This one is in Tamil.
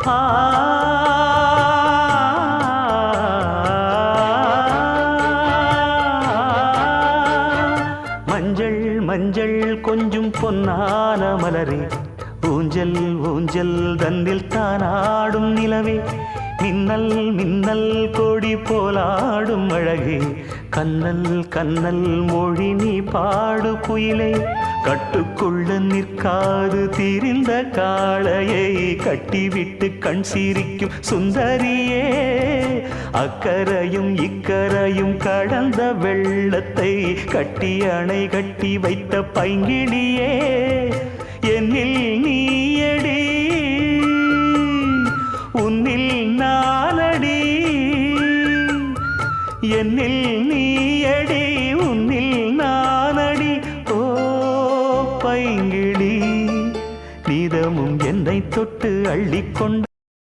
ஆ மஞ்சள் மஞ்சள் கொஞ்சம் பொன்னான மலரே, ஊஞ்சல் ஊஞ்சல் தன்னில் தானாடும் நிலவே, மின்னல் மின்னல் கொடி போலாடும் அழகே, கண்ணல் கண்ணல் மொழி நீ பாடு குயிலே, கட்டுக்குள்ள நிற்காது திரிந்த காளையை கட்டிவிட்டு கண் சிரிக்கும் சுந்தரியே, அக்கரையும் இக்கரையும் கடந்த வெள்ளத்தை கட்டி அணை கட்டி வைத்த பைங்கிளியே, என்னில் நீயடி உன்னில் நானடி, என்னில் நீயடி உன்னில் நானடி. ஓ பைங்கிளி, நீதமும் என்னை தொட்டு அள்ளிக்கொண்டு